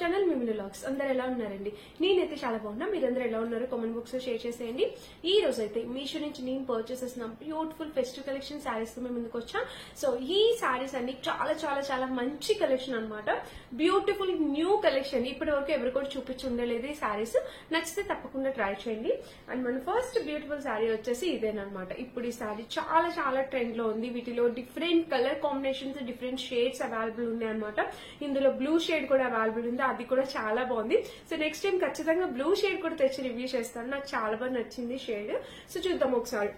Channel మిమిలి vlogs. అందరూ ఎలా ఉన్నారండి? నేనైతే చాలా బాగున్నా. మీరందరూ ఎలా ఉన్నారు? కామెంట్ బాక్స్ లో షేర్ చేసేయండి. ఈ రోజు అయితే మీషో నుంచి నేను పర్చేస్ చేసిన బ్యూటిఫుల్ ఫెస్టివ్ కలెక్షన్ శారీస్ తో మేము ముందుకు వచ్చా. సో ఈ శారీస్ అన్ని చాలా చాలా చాలా మంచి కలెక్షన్ అన్నమాట. Beautiful new collection. ఇప్పటి వరకు ఎవరు కూడా చూపించి ఉండలేదు ఈ శారీస్. నచ్చితే తప్పకుండా ట్రై చేయండి. అండ్ మన ఫస్ట్ బ్యూటిఫుల్ శారీ వచ్చేసి ఇదేనమాట. ఇప్పుడు ఈ శారీ చాలా చాలా ట్రెండ్ లో ఉంది. వీటిలో different colour combinations, different shades available ఉన్నాయి అనమాట. ఇందులో బ్లూ షేడ్ కూడా అవైలబుల్ ఉంది. అది కూడా చాలా బాగుంది. సో నెక్స్ట్ టైం ఖచ్చితంగా బ్లూ షేడ్ కూడా తెచ్చి రివ్యూ చేస్తాను. నాకు చాలా బాగా నచ్చింది షేడ్. సో చూద్దాం ఒకసారి.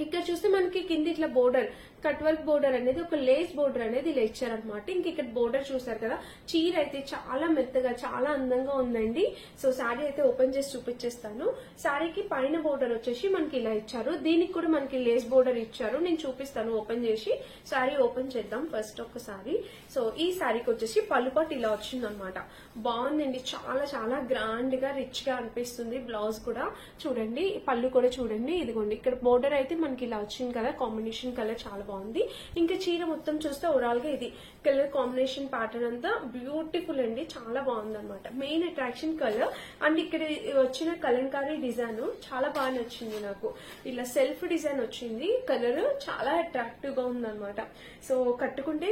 ఇక్కడ చూస్తే మనకి కింద ఇట్లా బోర్డర్, కట్ వర్క్ బోర్డర్ అనేది, ఒక లేస్ బోర్డర్ అనేది ఇలా ఇచ్చారనమాట. ఇంక ఇక్కడ బోర్డర్ చూసారు కదా. చీర అయితే చాలా మెత్తగా చాలా అందంగా ఉందండి. సో శారీ అయితే ఓపెన్ చేసి చూపించేస్తాను. శారీకి పైన బోర్డర్ వచ్చేసి మనకి ఇలా ఇచ్చారు. దీనికి కూడా మనకి లేస్ బోర్డర్ ఇచ్చారు. నేను చూపిస్తాను ఓపెన్ చేసి. శారీ ఓపెన్ చేద్దాం ఫస్ట్ ఒకసారి. సో ఈ శారీకి వచ్చేసి పళ్ళుపాటు ఇలా వచ్చింది అనమాట. బాగుందండి. చాలా చాలా గ్రాండ్ గా రిచ్ గా అనిపిస్తుంది. బ్లౌజ్ కూడా చూడండి, పళ్ళు కూడా చూడండి. ఇదిగోండి ఇక్కడ బోర్డర్ అయితే మనకి ఇలా వచ్చింది కదా. కాంబినేషన్ కలర్ చాలా బాగుంది. ఇంకా చీర మొత్తం చూస్తే ఓవరాల్ గా ఇది కలర్ కాంబినేషన్ ప్యాటర్న్ అంతా బ్యూటిఫుల్ అండి. చాలా బాగుంది అనమాట. Main attraction colour. అండ్ ఇక్కడ వచ్చిన కలంకారీ డిజైన్ చాలా బాగా నచ్చింది నాకు. ఇలా సెల్ఫ్ డిజైన్ వచ్చింది. కలర్ చాలా అట్రాక్టివ్ గా ఉంది అనమాట. సో కట్టుకుంటే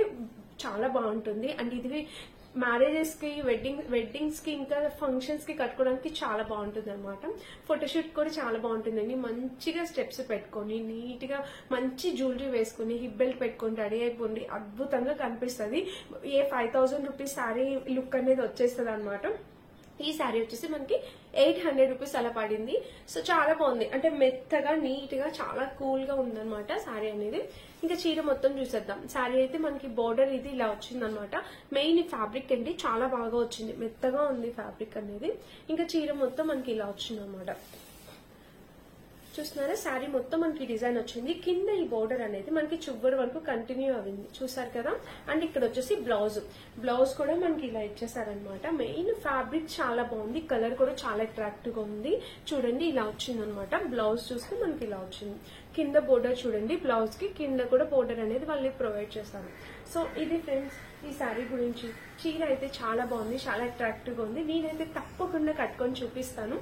చాలా బాగుంటుంది. అండ్ ఇది మ్యారేజెస్ కి, వెడ్డింగ్స్ కి, ఇంకా ఫంక్షన్స్ కి కట్టుకోవడానికి చాలా బాగుంటుంది అనమాట. ఫోటోషూట్ కూడా చాలా బాగుంటుందండి. మంచిగా స్టెప్స్ పెట్టుకొని, నీట్ గా మంచి జ్యువెలరీ వేసుకుని, హిప్ బెల్ట్ పెట్టుకొని రెడీ అయిపోండి. అద్భుతంగా కనిపిస్తుంది. ఏ 5000 రూపీస్ శారీ లుక్ అనేది వచ్చేస్తుంది అనమాట. ఈ శారీ వచ్చేసి మనకి 800 రూపీస్ అలా పడింది. సో చాలా బాగుంది. అంటే మెత్తగా నీట్ గా చాలా కూల్ గా ఉందన్నమాట శారీ అనేది. ఇంకా చీర మొత్తం చూసేద్దాం. శారీ అయితే మనకి బోర్డర్ ఇది ఇలా వచ్చిందనమాట. మెయిన్ ఫ్యాబ్రిక్ అండి చాలా బాగా వచ్చింది. మెత్తగా ఉంది ఫ్యాబ్రిక్ అనేది. ఇంకా చీర మొత్తం మనకి ఇలా వచ్చింది అనమాట. చూస్తున్నారా, శారీ మొత్తం మనకి డిజైన్ వచ్చింది. కింద ఈ బోర్డర్ అనేది మనకి చివరి వరకు కంటిన్యూ అయింది. చూసారు కదా. అండ్ ఇక్కడ వచ్చేసి బ్లౌజ్ కూడా మనకి ఇలా ఇచ్చేసారనమాట. మెయిన్ ఫ్యాబ్రిక్ చాలా బాగుంది. కలర్ కూడా చాలా అట్రాక్టివ్ గా ఉంది. చూడండి ఇలా వచ్చింది అనమాట. బ్లౌజ్ చూస్తే మనకి ఇలా వచ్చింది. కింద బోర్డర్ చూడండి. బ్లౌజ్ కి కింద కూడా బోర్డర్ అనేది వాళ్ళు ప్రొవైడ్ చేస్తారు. సో ఇది ఫ్రెండ్స్ ఈ శారీ గురించి. చీర అయితే చాలా బాగుంది. చాలా అట్రాక్టివ్ గా ఉంది. నేనైతే తప్పకుండా కట్టుకొని చూపిస్తాను.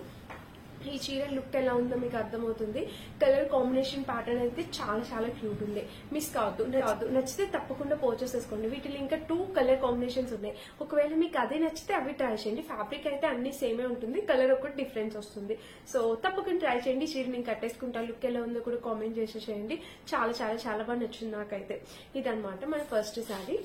ఈ చీర లుక్ ఎలా ఉందో మీకు అర్థమవుతుంది. కలర్ కాంబినేషన్ ప్యాటర్న్ అయితే చాలా చాలా క్యూట్ ఉంది. మిస్ కావద్దు. నచ్చితే తప్పకుండా పర్చేస్ చేసుకోండి. వీటిలో ఇంకా 2 కలర్ కాంబినేషన్స్ ఉన్నాయి. ఒకవేళ మీకు అదే నచ్చితే అవి ట్రై చేయండి. ఫ్యాబ్రిక్ అయితే అన్ని సేమే ఉంటుంది. కలర్ ఒకటి డిఫరెన్స్ వస్తుంది. సో తప్పకుండా ట్రై చేయండి. చీర నేను కట్టేసుకుంటా. లుక్ ఎలా ఉందో కూడా కామెంట్ చేసేసేయండి. చాలా చాలా చాలా బాగా నచ్చింది నాకైతే. ఇదన్నమాట మన ఫస్ట్ శారీ.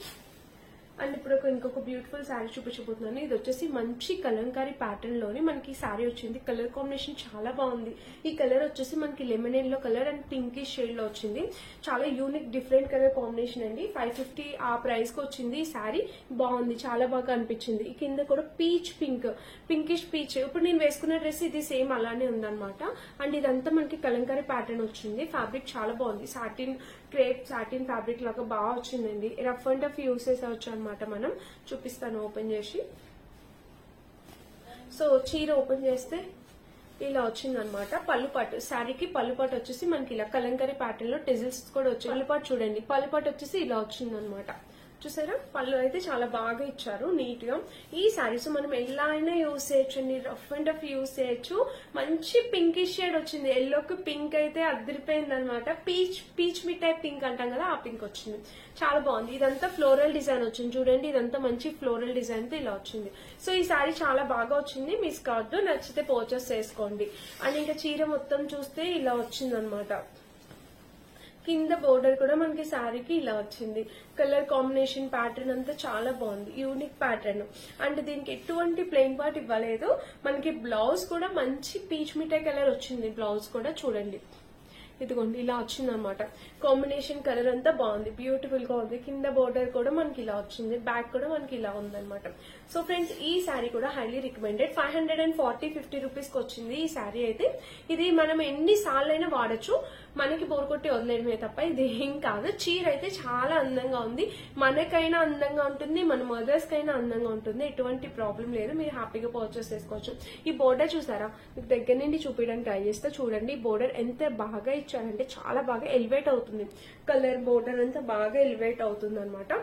అండ్ ఇప్పుడు ఇంకొక బ్యూటిఫుల్ శారీ చూపించబోతున్నాను. ఇది వచ్చేసి మంచి కలంకారీ ప్యాటర్న్ లోని మనకి శారీ వచ్చింది. కలర్ కాంబినేషన్ చాలా బాగుంది. ఈ కలర్ వచ్చేసి మనకి lemon yellow colour and pinkish shade లో వచ్చింది. చాలా యూనిక్ డిఫరెంట్ కలర్ కాంబినేషన్ అండి. 550 ఆ ప్రైస్ కి వచ్చింది ఈ శారీ. బాగుంది. చాలా బాగా అనిపించింది. ఈ కింద కూడా పింకిష్ పీచ్. ఇప్పుడు నేను వేసుకున్న డ్రెస్ ఇది సేమ్ అలానే ఉందన్నమాట. అండ్ ఇదంతా మనకి కలంకారీ ప్యాటర్న్ వచ్చింది. ఫ్యాబ్రిక్ చాలా బాగుంది. క్రేప్ సాటిన్ ఫ్యాబ్రిక్ లాగా బాగా వచ్చిందండి. రఫ్ అండ్ టఫ్ యూస్ చేసేవచ్చు అనమాట. మనం చూపిస్తాను ఓపెన్ చేసి. సో చీర ఓపెన్ చేస్తే ఇలా వచ్చిందనమాట. పళ్ళుపాటు, శారీకి పళ్ళుపాటు వచ్చేసి మనకి ఇలా కలంకారీ ప్యాటర్న్ లో టెజిల్స్ కూడా వచ్చాయి. పళ్ళుపాటు చూడండి. పళ్ళుపాటు వచ్చేసి ఇలా వచ్చిందనమాట. చూసారా, పళ్ళు అయితే చాలా బాగా ఇచ్చారు నీట్ గా. ఈ శారీస్ మనం ఎలా అయినా యూజ్ చేయొచ్చు అండి. రఫ్ అండ్ టఫ్ యూజ్ చేయొచ్చు. మంచి పింకిష్ షేడ్ వచ్చింది. ఎల్లోకి పింక్ అయితే అదిరిపోయింది అనమాట. పీచ్ మిఠాయి పింక్ అంటాం కదా, ఆ పింక్ వచ్చింది. చాలా బాగుంది. ఇదంతా ఫ్లోరల్ డిజైన్ వచ్చింది. చూడండి, ఇదంతా మంచి ఫ్లోరల్ డిజైన్ తో ఇలా వచ్చింది. సో ఈ శారీ చాలా బాగా వచ్చింది. మిస్ కావద్దు. నచ్చితే పర్చేస్ చేసుకోండి. అండ్ ఇంకా చీర మొత్తం చూస్తే ఇలా వచ్చింది అనమాట. కింద బోర్డర్ కూడా మనకి శారీకి ఇలా వచ్చింది. కలర్ కాంబినేషన్ ప్యాటర్న్ అంతా చాలా బాగుంది. Unique pattern. అండ్ దీనికి ఎటువంటి ప్లెయిన్ పార్ట్ ఇవ్వలేదు. మనకి బ్లౌజ్ కూడా మంచి పీచ్ మిఠాయి కలర్ వచ్చింది. బ్లౌజ్ కూడా చూడండి, ఇదిగోండి ఇలా వచ్చింది అనమాట. కాంబినేషన్ కలర్ అంతా బాగుంది. బ్యూటిఫుల్ గా ఉంది. కింద బోర్డర్ కూడా మనకి ఇలా వచ్చింది. బ్యాక్ కూడా మనకి ఇలా ఉందన్నమాట. సో ఫ్రెండ్స్ ఈ శారీ కూడా హైలీ రికమెండెడ్. 540-50 రూపీస్ కి వచ్చింది ఈ శారీ అయితే. ఇది మనం ఎన్ని సార్లు అయినా వాడచ్చు. మనకి బోర్ కొట్టి వదిలేయడమే తప్ప ఇది ఏం కాదు. చీర అయితే చాలా అందంగా ఉంది. మనకైనా అందంగా ఉంటుంది, మన మదర్స్ కైనా అందంగా ఉంటుంది. ఎటువంటి ప్రాబ్లం లేదు. మీరు హ్యాపీగా పర్చేస్ చేసుకోవచ్చు. ఈ బోర్డర్ చూసారా, మీకు దగ్గర నుండి చూపించడానికి ట్రై చేస్తే చూడండి. ఈ బోర్డర్ ఎంత బాగా ఇచ్చారంటే చాలా బాగా ఎలివేట్ అవుతుంది. కలర్ బోర్డర్ అంతా బాగా ఎలివేట్ అవుతుంది అనమాట.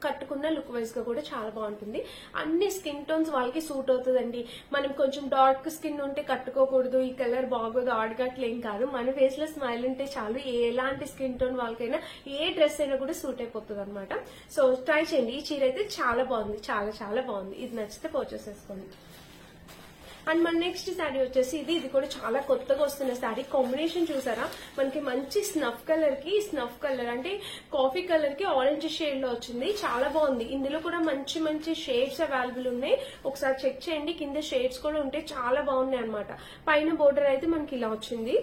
కట్టుకున్న లుక్ వైజ్ గా కూడా చాలా బాగుంటుంది. అన్ని స్కిన్ టోన్స్ వాళ్ళకి సూట్ అవుతుందండి. మనం కొంచెం డార్క్ స్కిన్ ఉంటే కట్టుకోకూడదు, ఈ కలర్ బాగోదు ఆడగట్లు ఏం కాదు. మన ఫేస్ లో స్మైల్ ఉంటే చాలు, ఎలాంటి స్కిన్ టోన్ వాళ్ళకైనా ఏ డ్రెస్ అయినా కూడా సూట్ అయిపోతుంది అనమాట. సో ట్రై చేయండి. ఈ చీర అయితే చాలా బాగుంది, చాలా చాలా బాగుంది. ఇది నచ్చితే పర్చేస్ చేసుకోండి. అండ్ మన నెక్స్ట్ శారీ వచ్చేసి ఇది కూడా చాలా కొత్తగా వస్తున్న శారీ. కాంబినేషన్ చూసారా, మనకి మంచి స్నఫ్ కలర్ కి స్నఫ్ కలర్ అంటే కాఫీ కలర్ కి ఆరెంజ్ షేడ్ లో వచ్చింది. చాలా బాగుంది. ఇందులో కూడా మంచి మంచి షేడ్స్ అవైలబుల్ ఉన్నాయి, ఒకసారి చెక్ చేయండి. కింద షేడ్స్ కూడా ఉంటాయి, చాలా బాగున్నాయి అనమాట. పైన బోర్డర్ అయితే మనకి ఇలా వచ్చింది.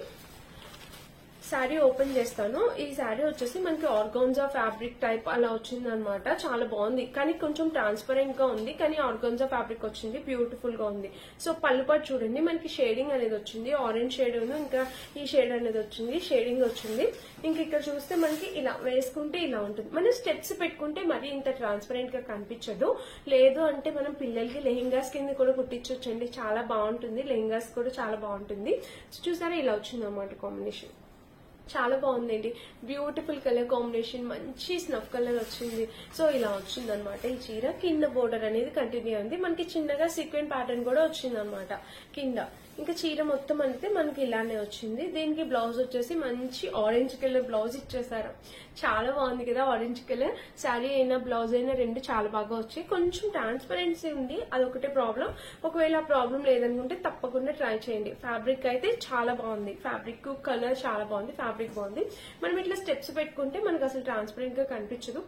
శారీ ఓపెన్ చేస్తాను. ఈ శారీ వచ్చేసి మనకి ఆర్గాన్జా ఫ్యాబ్రిక్ టైప్ అలా వచ్చింది అనమాట. చాలా బాగుంది, కానీ కొంచెం ట్రాన్స్పరెంట్ గా ఉంది, కానీ ఆర్గాన్జా ఫ్యాబ్రిక్ వచ్చింది, బ్యూటిఫుల్ గా ఉంది. సో పళ్ళు పాటు చూడండి, మనకి షేడింగ్ అనేది వచ్చింది, ఆరెంజ్ షేడ్ ఇంకా ఈ షేడ్ అనేది వచ్చింది, షేడింగ్ వచ్చింది. ఇంక ఇక్కడ చూస్తే మనకి ఇలా వేసుకుంటే ఇలా ఉంటుంది. మనం స్టెప్స్ పెట్టుకుంటే మరీ ఇంత ట్రాన్స్పరెంట్ గా కనిపించదు. లేదు అంటే మనం పిల్లలకి లెహెంగాస్ కింద కూడా కుట్టించొచ్చండి, చాలా బాగుంటుంది. లెహెంగాస్ కూడా చాలా బాగుంటుంది. చూసారా, ఇలా వచ్చింది అన్నమాట కాంబినేషన్. చాలా బాగుందండి, బ్యూటిఫుల్ కలర్ కాంబినేషన్, మంచి స్నఫ్ కలర్ వచ్చింది. సో ఇలా వచ్చింది అనమాట ఈ చీర. కింద బోర్డర్ అనేది కంటిన్యూ అయింది, మనకి చిన్నగా సీక్వెన్స్ ప్యాటర్న్ కూడా వచ్చింది అనమాట కింద. ఇంకా చీర మొత్తం అయితే మనకి ఇలానే వచ్చింది. దీనికి బ్లౌజ్ వచ్చేసి మంచి ఆరెంజ్ కలర్ బ్లౌజ్ ఇచ్చేసారు. చాలా బాగుంది కదా ఆరెంజ్ కలర్. శారీ అయినా బ్లౌజ్ అయినా రెండు చాలా బాగా వచ్చాయి. కొంచెం ట్రాన్స్పరెన్సీ ఉంది, అదొకటే ప్రాబ్లం. ఒకవేళ ఆ ప్రాబ్లం లేదనుకుంటే తప్పకుండా ట్రై చేయండి. ఫ్యాబ్రిక్ అయితే చాలా బాగుంది, ఫ్యాబ్రిక్ కలర్ చాలా బాగుంది, ఫ్యాబ్రిక్ బాగుంది. మనం ఇట్లా స్టెప్స్ పెట్టుకుంటే మనకు అసలు ట్రాన్స్పరెంట్ గా కనిపించదు.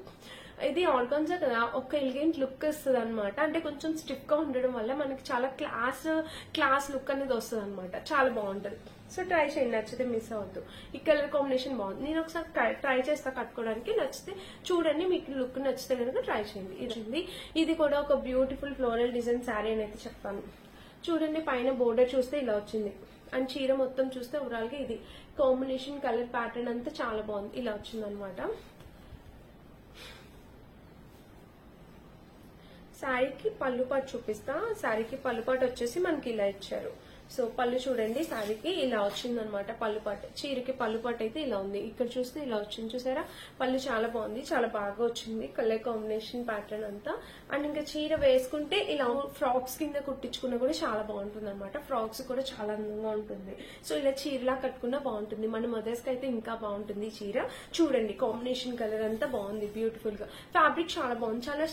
ఇది ఆర్గాన్జా కదా, ఒక ఎలిగెంట్ లుక్ వస్తుంది అనమాట. అంటే కొంచెం స్టిఫ్ గా ఉండడం వల్ల మనకి చాలా క్లాస్ లుక్ అనేది వస్తుంది అనమాట. చాలా బాగుంటది. సో ట్రై చేయండి, నచ్చితే మిస్ అవ్వద్దు. ఈ కలర్ కాంబినేషన్ బాగుంది. నేను ఒకసారి ట్రై చేస్తా కట్టుకోవడానికి, నచ్చితే చూడండి, మీకు లుక్ నచ్చితే కనుక ట్రై చేయండి. ఇది కూడా ఒక బ్యూటిఫుల్ ఫ్లోరల్ డిజైన్ శారీ అని అయితే చెప్తాను. చూడండి, పైన బోర్డర్ చూస్తే ఇలా వచ్చింది. అండ్ చీర మొత్తం చూస్తే ఓవరాల్ గా ఇది కాంబినేషన్ కలర్ ప్యాటర్న్ అంతా చాలా బాగుంది, ఇలా వచ్చింది అనమాట. శారీకి పళ్ళు పాటు చూపిస్తా. శారీకి పళ్ళు పాటు వచ్చేసి మనకి ఇలా ఇచ్చారు. సో పళ్ళు చూడండి, శారీకి ఇలా వచ్చింది అనమాట పళ్ళు పాటు. చీరకి పళ్ళు పాటు అయితే ఇలా ఉంది, ఇక్కడ చూస్తే ఇలా వచ్చింది. చూసారా, పళ్ళు చాలా బాగుంది, చాలా బాగా వచ్చింది కలర్ కాంబినేషన్ ప్యాటర్న్ అంతా. అండ్ ఇంకా చీర వేసుకుంటే ఇలా ఫ్రాక్స్ కింద కుట్టించుకున్నా కూడా చాలా బాగుంటుంది అనమాట. ఫ్రాక్స్ కూడా చాలా అందంగా ఉంటుంది. సో ఇలా చీరలా కట్టుకున్నా బాగుంటుంది. మన మదర్స్ కి అయితే ఇంకా బాగుంటుంది ఈ చీర. చూడండి, కాంబినేషన్ కలర్ అంతా బాగుంది, బ్యూటిఫుల్ గా. ఫ్యాబ్రిక్ చాలా బాగుంది, చాలా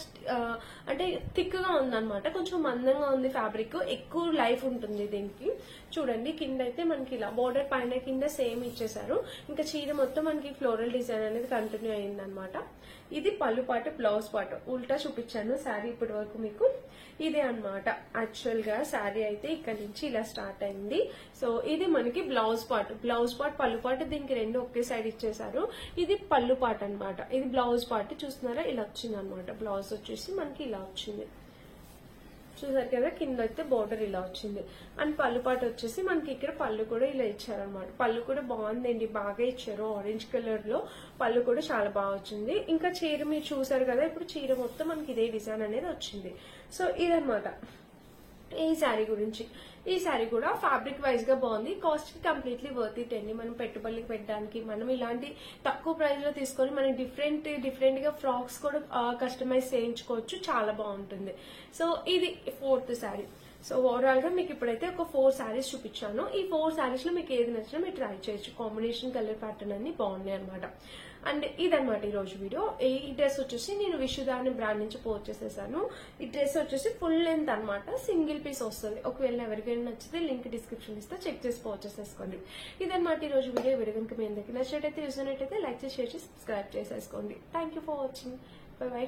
అంటే థిక్ గా ఉంది అనమాట. కొంచెం మందంగా ఉంది ఫ్యాబ్రిక్, ఎక్కువ లైఫ్ ఉంటుంది దీనికి. చూడండి, కింద అయితే మనకి ఇలా బోర్డర్ పైన కింద సేమ్ ఇచ్చేసారు. ఇంకా చీర మొత్తం మనకి ఫ్లోరల్ డిజైన్ అనేది కంటిన్యూ అయింది అనమాట. ఇది పళ్ళు పాటు, బ్లౌజ్ పాటు ఉల్టా చూపించాను శారీ ఇప్పటి వరకు మీకు. ఇదే అనమాట యాక్చువల్ గా శారీ అయితే ఇక్కడ నుంచి ఇలా స్టార్ట్ అయింది. సో ఇది మనకి బ్లౌజ్ పార్ట్, పళ్ళు పాటు, దీనికి రెండు ఒకే సైడ్ ఇచ్చేసారు. ఇది పళ్ళు పాటు అనమాట, ఇది బ్లౌజ్ పార్ట్. చూస్తున్నారా, ఇలా వచ్చింది అనమాట. బ్లౌజ్ వచ్చేసి మనకి ఇలా వచ్చింది, చూసారు కదా. కింద అయితే బోర్డర్ ఇలా వచ్చింది. అండ్ పళ్ళు పాటు వచ్చేసి మనకి ఇక్కడ పళ్ళు కూడా ఇలా ఇచ్చారనమాట. పళ్ళు కూడా బాగుందండి, బాగా ఇచ్చారు. ఆరెంజ్ కలర్ లో పళ్ళు కూడా చాలా బాగా వచ్చింది. ఇంకా చీర మీరు చూసారు కదా, ఇప్పుడు చీర మొత్తం మనకి ఇదే డిజైన్ అనేది వచ్చింది. సో ఇదనమాట ఈ శారీ గురించి. ఈ శారీ కూడా ఫ్యాబ్రిక్ వైజ్ గా బాగుంది, కాస్ట్ కి కంప్లీట్లీ వర్త్ ఇట్ అండి. మనం పెట్టుబడులకు పెట్టడానికి, మనం ఇలాంటి తక్కువ ప్రైస్ లో తీసుకొని మనం డిఫరెంట్ గా ఫ్రాక్స్ కూడా కస్టమైజ్ చేయించుకోవచ్చు, చాలా బాగుంటుంది. సో ఇది 4th శారీ. సో ఓవరాల్ గా మీకు ఇప్పుడైతే ఒక 4 శారీస్ చూపించాను. ఈ 4 శారీస్ లో మీకు ఏది నచ్చినా మీరు ట్రై చేయొచ్చు. కాంబినేషన్ కలర్ ప్యాటర్న్ అన్ని బాగున్నాయి అనమాట. అండ్ ఇదనమాట ఈ రోజు వీడియో. ఈ డ్రెస్ వచ్చేసి నేను విషుదాని బ్రాండ్ నుంచి పర్చేస్ చేశాను. ఈ డ్రెస్ వచ్చేసి ఫుల్ లెంత్ అనమాట, సింగిల్ పీస్ వస్తుంది. ఒకవేళ ఎవరికైనా నచ్చితే లింక్ డిస్క్రిప్షన్ ఇస్తే చెక్ చేసి పర్చేస్ చేసుకోండి. ఇదనమాట ఈ రోజు వీడియో. కనుక మీ అందరికీ నచ్చినట్టయితే, చూసినట్టయితే లైక్ చేసి, షేర్ చేసి, సబ్స్క్రైబ్ చేసేసుకోండి. Thank you for watching. By by.